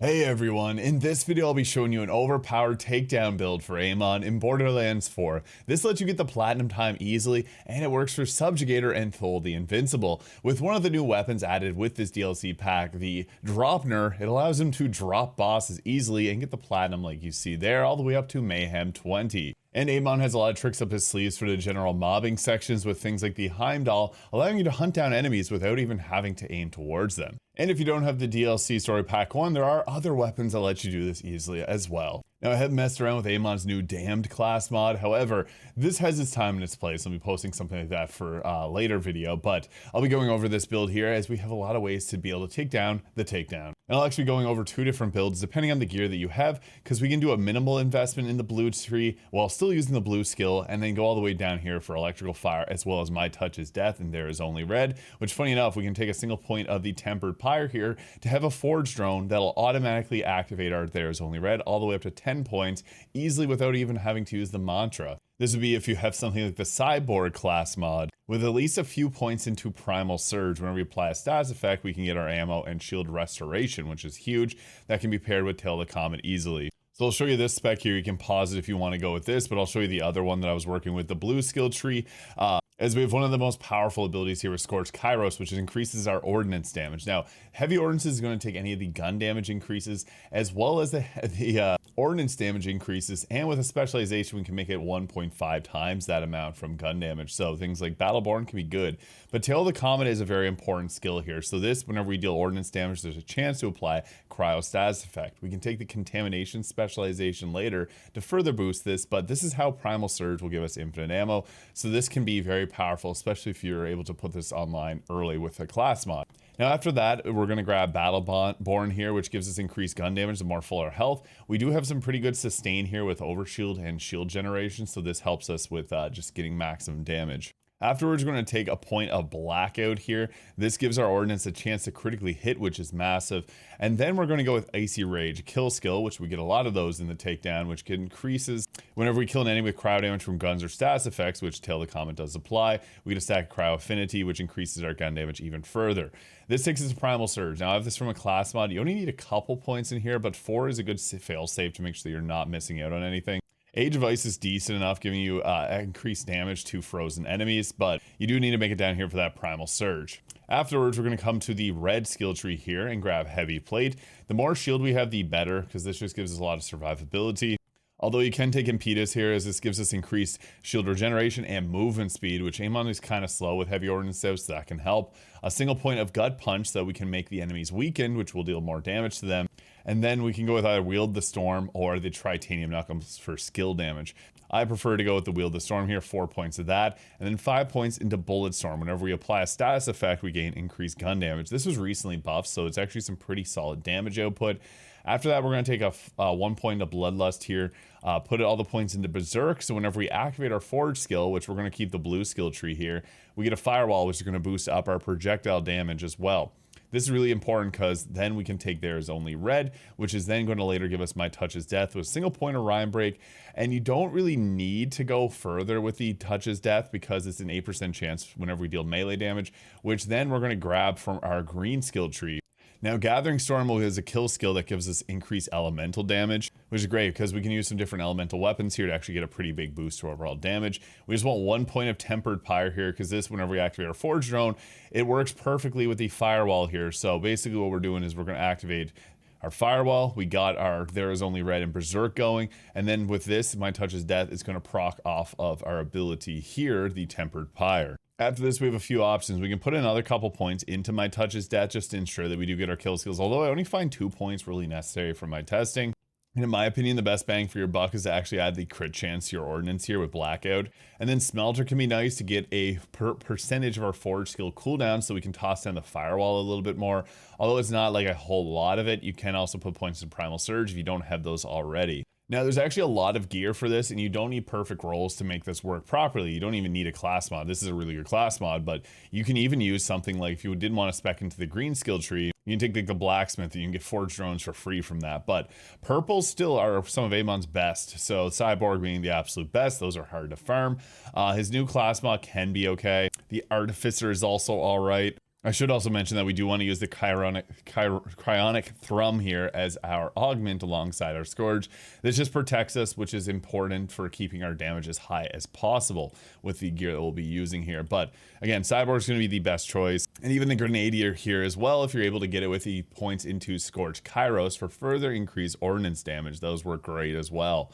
Hey everyone, in this video I'll be showing you an overpowered takedown build for Amon in Borderlands 4. This lets you get the platinum time easily, and it works for Subjugator and Thol the Invincible. With one of the new weapons added with this DLC pack, the Dropner, it allows him to drop bosses easily and get the platinum like you see there, all the way up to Mayhem 20. And Amon has a lot of tricks up his sleeves for the general mobbing sections with things like the Heimdall, allowing you to hunt down enemies without even having to aim towards them. And if you don't have the DLC Story Pack 1, there are other weapons that let you do this easily as well. Now, I have messed around with Amon's new Damned class mod. However, this has its time and its place. I'll be posting something like that for a later video, but I'll be going over this build here as we have a lot of ways to be able to take down the takedown. And I'll actually be going over two different builds depending on the gear that you have, because we can do a minimal investment in the blue tree while still using the blue skill, and then go all the way down here for electrical fire, as well as My Touch is Death and There Is Only Red, which funny enough, we can take a single point of the Tempered Pyre here to have a forge drone that'll automatically activate our There Is Only Red all the way up to 10 points easily without even having to use the mantra. This would be if you have something like the Cyborg class mod with at least a few points into Primal Surge. Whenever we apply a status effect, we can get our ammo and shield restoration, which is huge. That can be paired with Takedown Combat easily. So I'll show you this spec here. You can pause it if you want to go with this, but I'll show you the other one that I was working with, the blue skill tree. As we have one of the most powerful abilities here with Scorched Kairos, which increases our ordnance damage. Now, heavy ordnance is going to take any of the gun damage increases, as well as the ordnance damage increases, and with a specialization, we can make it 1.5 times that amount from gun damage. So things like Battleborn can be good, but Takedown Combat is a very important skill here. So this, whenever we deal ordnance damage, there's a chance to apply Cryostasis effect. We can take the Contamination specialization later to further boost this, but this is how Primal Surge will give us infinite ammo. So this can be very powerful, especially if you're able to put this online early with a class mod. Now after that, we're going to grab Battleborn here, which gives us increased gun damage and more fuller health. We do have some pretty good sustain here with overshield and shield generation, so this helps us with just getting maximum damage. Afterwards, we're going to take a point of Blackout here. This gives our ordnance a chance to critically hit, which is massive. And then we're going to go with Icy Rage, kill skill, which we get a lot of those in the takedown, which increases whenever we kill an enemy with cryo damage from guns or status effects, which Takedown Combat does apply. We get a stack of cryo affinity, which increases our gun damage even further. This takes us to Primal Surge. Now I have this from a class mod. You only need a couple points in here, but 4 is a good fail safe to make sure that you're not missing out on anything. Age of Ice is decent enough, giving you increased damage to frozen enemies, but you do need to make it down here for that Primal Surge. Afterwards, we're going to come to the red skill tree here and grab Heavy Plate. The more shield we have, the better, because this just gives us a lot of survivability. Although you can take Impetus here, as this gives us increased shield regeneration and movement speed, which Amon is kind of slow with heavy ordnance, so that can help. A single point of Gut Punch, so we can make the enemies weakened, which will deal more damage to them. And then we can go with either Wield the Storm or the Tritanium Knuckles for skill damage. I prefer to go with the Wield the Storm here, 4 points of that, and then 5 points into Bullet Storm. Whenever we apply a status effect, we gain increased gun damage. This was recently buffed, so it's actually some pretty solid damage output. After that, we're going to take a 1 point into Bloodlust here, put all the points into Berserk, so whenever we activate our Forge skill, which we're going to keep the blue skill tree here, we get a Firewall, which is going to boost up our projectile damage as well. This is really important because then we can take There Is Only Red, which is then going to later give us My Touch is Death with a single point of Rhyme Break. And you don't really need to go further with the Touch is Death because it's an 8% chance whenever we deal melee damage, which then we're going to grab from our green skill tree. Now, Gathering Storm is a kill skill that gives us increased elemental damage, which is great because we can use some different elemental weapons here to actually get a pretty big boost to overall damage. We just want 1 point of Tempered Pyre here because this, whenever we activate our Forge Drone, it works perfectly with the Firewall here. So basically what we're doing is we're going to activate our Firewall, we got our There Is Only Red and Berserk going, and then with this, My Touch is Death is going to proc off of our ability here, the Tempered Pyre. After this, we have a few options. We can put another couple points into My Touch is Death just to ensure that we do get our kill skills, although I only find 2 points really necessary for my testing. And in my opinion, the best bang for your buck is to actually add the crit chance to your ordnance here with Blackout. And then Smelter can be nice to get a percentage of our Forge skill cooldown so we can toss down the Firewall a little bit more. Although it's not like a whole lot of it, you can also put points in Primal Surge if you don't have those already. Now, there's actually a lot of gear for this, and you don't need perfect rolls to make this work properly. You don't even need a class mod. This is a really good class mod, but you can even use something like if you didn't want to spec into the green skill tree, you can take like the Blacksmith and you can get Forge Drones for free from that. But purples still are some of Amon's best. So Cyborg being the absolute best, those are hard to farm. His new class mod can be okay. The Artificer is also all right. I should also mention that we do want to use the cryonic thrum here as our augment alongside our scourge. This just protects us, which is important for keeping our damage as high as possible with the gear that we'll be using here. But again, cyborg is going to be the best choice, and even the grenadier here as well, if you're able to get it with the points into scorch kairos for further increased ordnance damage. Those work great as well.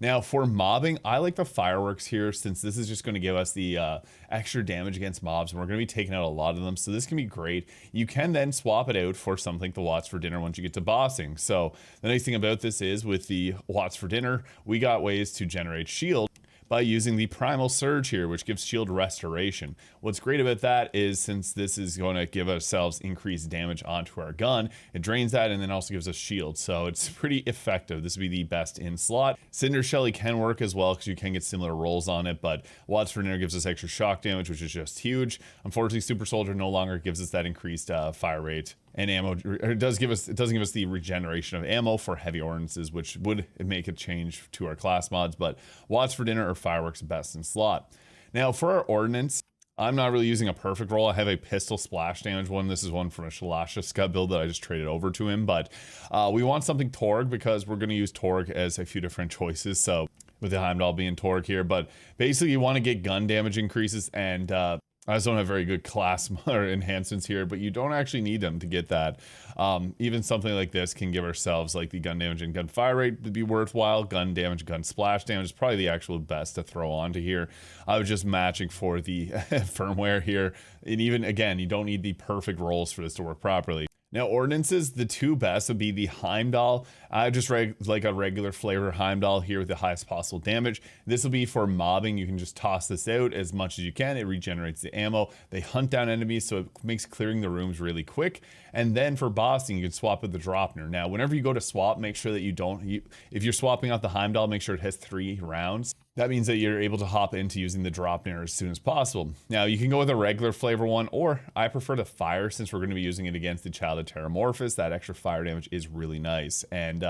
Now for mobbing, I like the fireworks here, since this is just going to give us the extra damage against mobs, and we're going to be taking out a lot of them, so this can be great. You can then swap it out for something like the Watts for Dinner once you get to bossing. So the nice thing about this is, with the Watts for Dinner, we got ways to generate shield by using the Primal Surge here, which gives shield restoration. What's great about that is, since this is going to give ourselves increased damage onto our gun, it drains that and then also gives us shield. So it's pretty effective. This would be the best in slot. Cinder Shelly can work as well, because you can get similar rolls on it, but Watts for Dinner gives us extra shock damage, which is just huge. Unfortunately, Super Soldier no longer gives us that increased fire rate and ammo. It doesn't give us the regeneration of ammo for heavy ordinances, which would make a change to our class mods, but Watts for Dinner or fireworks best in slot. Now for our ordnance, I'm not really using a perfect roll. I have a pistol splash damage one. This is one from a Shalasha Scud build that I just traded over to him, but we want something Torg, because we're going to use Torg as a few different choices. So with the Heimdall being Torg here, but basically you want to get gun damage increases, and I just don't have very good class or enhancements here, but you don't actually need them to get that. Even something like this can give ourselves like the gun damage and gun fire rate to be worthwhile. Gun damage, gun splash damage is probably the actual best to throw onto here. I was just matching for the firmware here. And even again, you don't need the perfect rolls for this to work properly. Now, ordinances, the two best would be the Heimdall. I just like a regular flavor Heimdall here with the highest possible damage. This will be for mobbing. You can just toss this out as much as you can. It regenerates the ammo. They hunt down enemies, so it makes clearing the rooms really quick. And then for bossing, you can swap with the Dropner. Now, whenever you go to swap, make sure that if you're swapping out the Heimdall, make sure it has 3 rounds. That means that you're able to hop into using the Dropner as soon as possible. Now, you can go with a regular flavor one, or I prefer the fire, since we're going to be using it against the Child of Terramorphous. That extra fire damage is really nice. And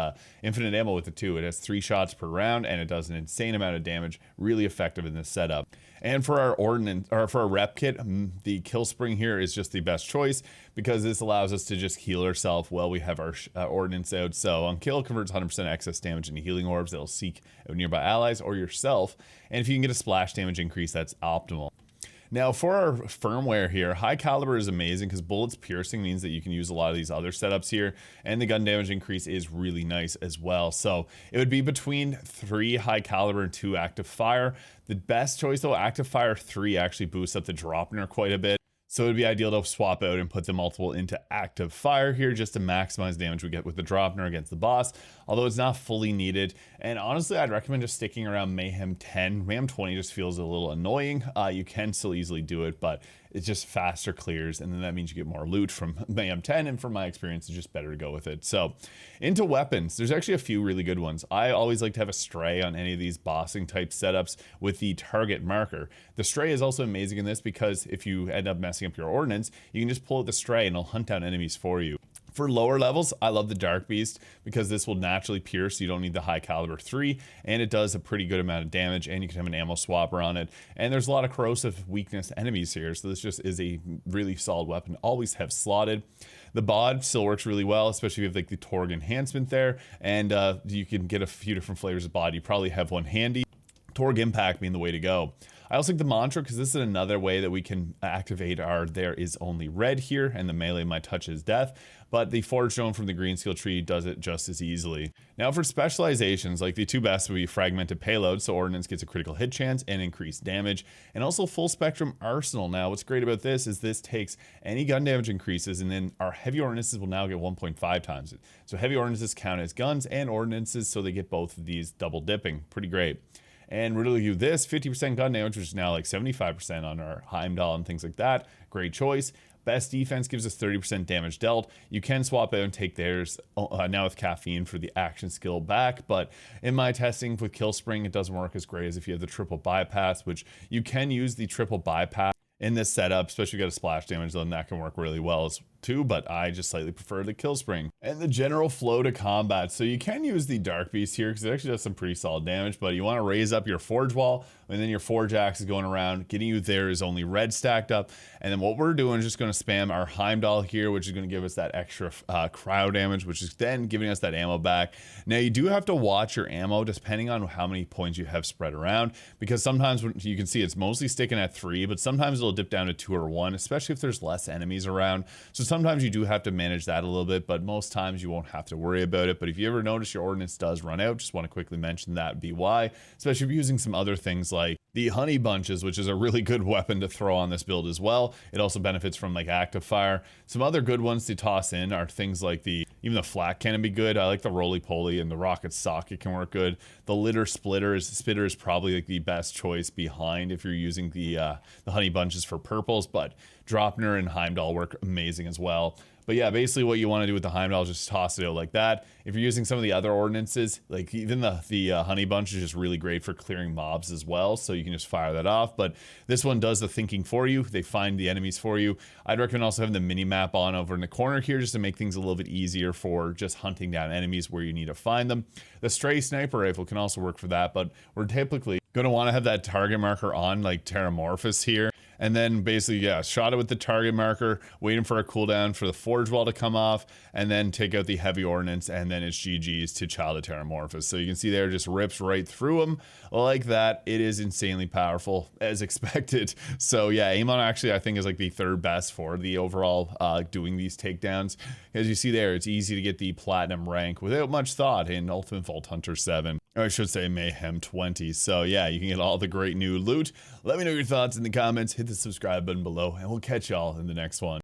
infinite ammo with it too. It has 3 shots per round, and it does an insane amount of damage. Really effective in this setup. And for our ordnance, or for our rep kit, the kill spring here is just the best choice, because this allows us to just heal ourselves while we have our ordnance out. So on kill, converts 100% excess damage into healing orbs that'll seek out nearby allies or yourself. And if you can get a splash damage increase, that's optimal. Now for our firmware here, high caliber is amazing, because bullets piercing means that you can use a lot of these other setups here, and the gun damage increase is really nice as well. So it would be between 3 high caliber and 2 active fire. The best choice though, active fire 3 actually boosts up the Dropner quite a bit. So it would be ideal to swap out and put the multiple into active fire here, just to maximize damage we get with the Dropner against the boss, although it's not fully needed. And honestly, I'd recommend just sticking around Mayhem 10. Mayhem 20 just feels a little annoying. You can still easily do it, but it's just faster clears, and then that means you get more loot from Mayhem 10, and from my experience, it's just better to go with it. So into weapons, there's actually a few really good ones. I always like to have a stray on any of these bossing type setups with the target marker. The stray is also amazing in this, because if you end up messing up your ordnance, you can just pull out the stray and it'll hunt down enemies for you. For lower levels, I love the Dark Beast, because this will naturally pierce, so you don't need the high caliber 3, and it does a pretty good amount of damage, and you can have an ammo swapper on it. And there's a lot of corrosive weakness enemies here, so this just is a really solid weapon to always have slotted. The bod still works really well, especially if you have like the Torg enhancement there, and you can get a few different flavors of bod. You probably have one handy. Torg Impact being the way to go. I also like the mantra, because this is another way that we can activate our there is only red here, and the melee my touch is death, but the forge stone from the green skill tree does it just as easily. Now for specializations, like the two best would be fragmented payload, so ordnance gets a critical hit chance and increased damage, and also full spectrum arsenal. Now what's great about this is this takes any gun damage increases, and then our heavy ordinances will now get 1.5 times it. So heavy ordinances count as guns and ordinances, so they get both of these double dipping. Pretty great. And we're really do this 50% gun damage, which is now like 75% on our Heimdall and things like that. Great choice. Best defense gives us 30% damage dealt. You can swap out and take theirs now with caffeine for the action skill back, but in my testing with kill spring, it doesn't work as great as if you have the triple bypass, which you can use the triple bypass in this setup, especially if you got a splash damage, then that can work really well too, but I just slightly prefer the kill spring. And the general flow to combat. So you can use the dark beast here because it actually does some pretty solid damage, but you want to raise up your forge wall, and then your forge axe is going around. Getting you there is only red stacked up. And then what we're doing is just going to spam our Heimdall here, which is going to give us that extra cryo damage, which is then giving us that ammo back. Now you do have to watch your ammo depending on how many points you have spread around, because sometimes you can see it's mostly sticking at 3, but sometimes it'll dip down to 2 or 1, especially if there's less enemies around. So sometimes you do have to manage that a little bit, but most times you won't have to worry about it. But if you ever notice your ordnance does run out, just want to quickly mention that would be why, especially if you're using some other things like the honey bunches, which is a really good weapon to throw on this build as well. It also benefits from like active fire. Some other good ones to toss in are things like even the flak cannon be good. I like the roly-poly, and the rocket socket can work good. The litter spitter is probably like the best choice behind if you're using the honey bunches for purples, but Dropner and Heimdall work amazing as well. But yeah, basically what you want to do with the Heimdall is just toss it out like that. If you're using some of the other ordinances, like even the honey bunch is just really great for clearing mobs as well, so you can just fire that off. But this one does the thinking for you. They find the enemies for you. I'd recommend also having the mini map on over in the corner here just to make things a little bit easier for just hunting down enemies where you need to find them. The stray sniper rifle can also work for that, but we're typically going to want to have that target marker on like Terramorphous here. And then basically, yeah, shot it with the target marker, waiting for a cooldown for the forge wall to come off, and then take out the heavy ordnance, and then it's GG's to Child of Terramorphous. So you can see there, just rips right through them like that. It is insanely powerful, as expected. So yeah, Amon actually I think is like the 3rd best for the overall doing these takedowns. As you see there, it's easy to get the platinum rank without much thought in Ultimate Vault Hunter 7. Or I should say Mayhem 20. So yeah, you can get all the great new loot. Let me know your thoughts in the comments. Hit the subscribe button below, and we'll catch y'all in the next one.